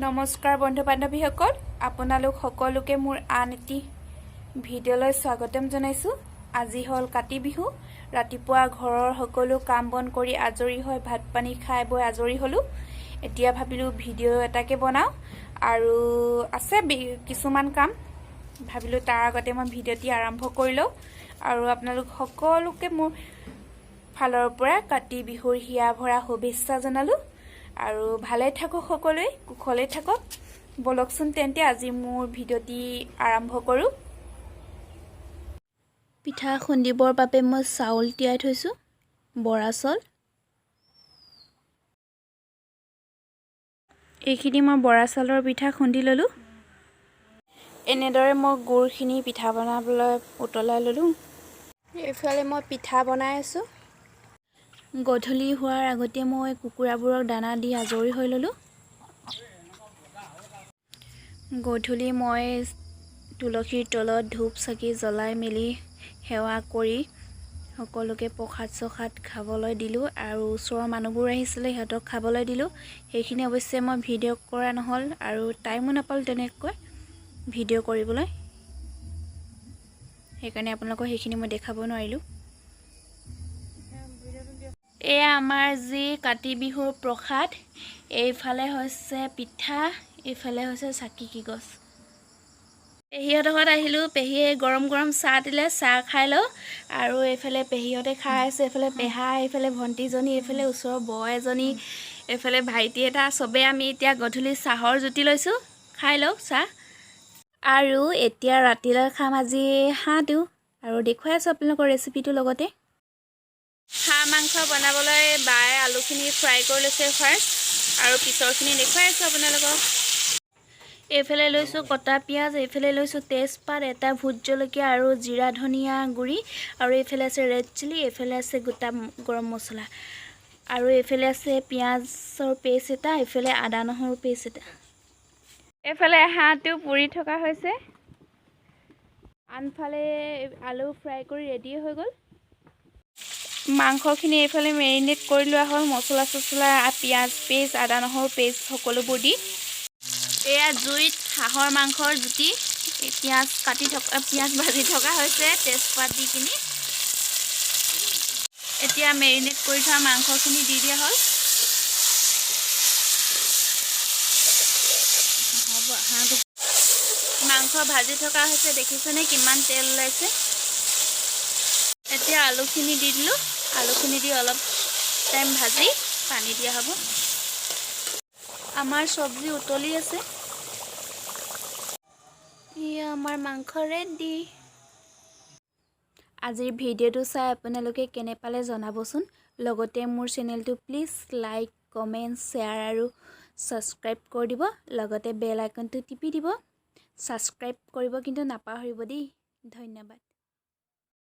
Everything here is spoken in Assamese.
নমস্কাৰ বন্ধু বান্ধৱীসকল আপোনালোক সকলোকে মোৰ আন এটি ভিডিঅ'লৈ স্বাগতম জনাইছো। আজি হল কাতি বিহু। ৰাতিপুৱা ঘৰৰ সকলো কাম বন কৰি আজৰি হৈ ভাত পানী খাই বৈ আজৰি হলো। এতিয়া ভাবিলো ভিডিঅ' এটাকে বনাও আৰু আছে কিছুমান কাম ভাবিলো তাৰ আগতে মই ভিডিঅ'টি আৰম্ভ কৰিলো আৰু আপোনালোক সকলোকে মোৰ ফালৰ পৰা কাতি বিহুৰ হিয়া ভৰা শুভেচ্ছা জনালো আৰু ভালে থাকক সকলোৱে কুশলে থাকক। বলকচোন তেন্তে আজি মোৰ ভিডিঅ'টি আৰম্ভ কৰো। পিঠা খুন্দিবৰ বাবে মই চাউল তিয়াই থৈছো, বৰা চাউল। এইখিনি মই বৰা চাউলৰ পিঠা খুন্দি ললো। এনেদৰে মই গুড়খিনি পিঠা বনাবলৈ উতলাই ললো। এইফালে মই পিঠা বনাই আছো। গধূলি হোৱাৰ আগতে মই কুকুৰাবোৰক দানা দি আজৰি হৈ ললো। গধূলি মই তুলসীৰ তলত ধূপ চাকি জ্বলাই মেলি সেৱা কৰি সকলোকে প্ৰসাদ খাবলৈ দিলো আৰু ওচৰৰ মানুহবোৰ আহিছিলে সিহঁতক খাবলৈ দিলো। সেইখিনি অৱশ্যে মই ভিডিঅ' কৰা নহল আৰু টাইমো নাপালো তেনেকৈ ভিডিঅ' কৰিবলৈ, সেইকাৰণে আপোনালোকক সেইখিনি মই দেখাব নোৱাৰিলো। এয়া আমাৰ যি কাতি বিহুৰ প্ৰসাদ। এইফালে হৈছে পিঠা, এইফালে হৈছে চাকি গছ। পেহীহঁতৰ ঘৰত আহিলো। পেহীয়ে গৰম গৰম চাহ দিলে, চাহ খাই লওঁ আৰু এইফালে পেহীহঁতে খাই আছে, এইফালে পেহা, এইফালে ভণ্টিজনী, এইফালে ওচৰৰ বৌ এজনী, এইফালে ভাইটি এটা, চবে আমি এতিয়া গধূলি চাহৰ জুতি লৈছো। খাই লওঁ চাহ আৰু এতিয়া ৰাতিলৈ খাম আজি হাঁহ দিওঁ আৰু দেখুৱাই আছো আপোনালোকৰ ৰেচিপিটোৰ লগতে। হাঁহ মাংস বনাবলৈ বায়ে আলুখিনি ফ্ৰাই কৰি লৈছে ফাৰ্ষ্ট আৰু পিছৰখিনি দেখুৱাই আছো আপোনালোকক। এইফালে লৈছো কটা পিঁয়াজ, এইফালে লৈছো তেজপাত, এটা ভোট জলকীয়া আৰু জিৰা ধনিয়া গুড়ি আৰু এইফালে আছে ৰেড চিলি, এইফালে আছে গোটা গৰম মছলা আৰু এইফালে আছে পিঁয়াজৰ পেষ্ট এটা, এইফালে আদা নহৰু পেষ্ট এটা। এইফালে হাঁহটো পুৰি থকা হৈছে, আনফালে আলু ফ্ৰাই কৰি ৰেডি হৈ গ'ল। মাংসখিনি এইফালে মেৰিনেট কৰি লোৱা হ'ল, মছলা চছলা পিঁয়াজ পেষ্ট আদা নহৰু পেষ্ট সকলোবোৰ দি। এয়া জুইত হাঁহৰ মাংসৰ জুতি। পিঁয়াজ ভাজি থকা হৈছে তেজপাত দি কিনি। এতিয়া মেৰিনেট কৰি থোৱা মাংসখিনি দি দিয়া হ'ল। মাংস ভাজি থকা হৈছে, দেখিছেনে কিমান তেল ওলাইছে। এতিয়া আলুখিনি দি দিলো, আলুখিনি দি অলপ টাইম ভাজি পানী দিয়া হ'ব। আমাৰ চব্জি উতলি আছে। এয়া আমাৰ মাংস ৰেডি। আজিৰ ভিডিঅ'টো চাই আপোনালোকে কেনে পালে জনাবচোন। লগতে মোৰ চেনেলটো প্লিজ লাইক কমেণ্ট শ্বেয়াৰ আৰু ছাবস্ক্ৰাইব কৰি দিব। লগতে বেল আইকনটো টিপি দিব। ছাবস্ক্ৰাইব কৰিব কিন্তু নাপাহৰিব দেই। ধন্যবাদ।